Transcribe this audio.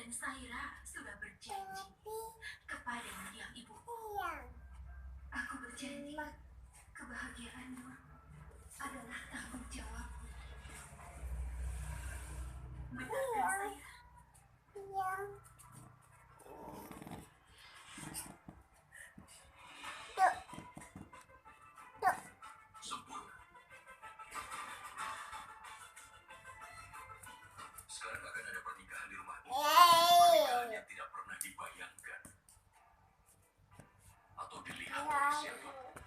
dan Saira sudah berjanji kepada mendiang ibu. Aku berjanji kebahagiaanmu adalah tanggung jawabku. Benarkah Saira? Sempurna. Sekarang akan ada pernikahan di rumah ini. Pernikahan yang tidak pernah dibayangkan atau dilihat oleh siapa.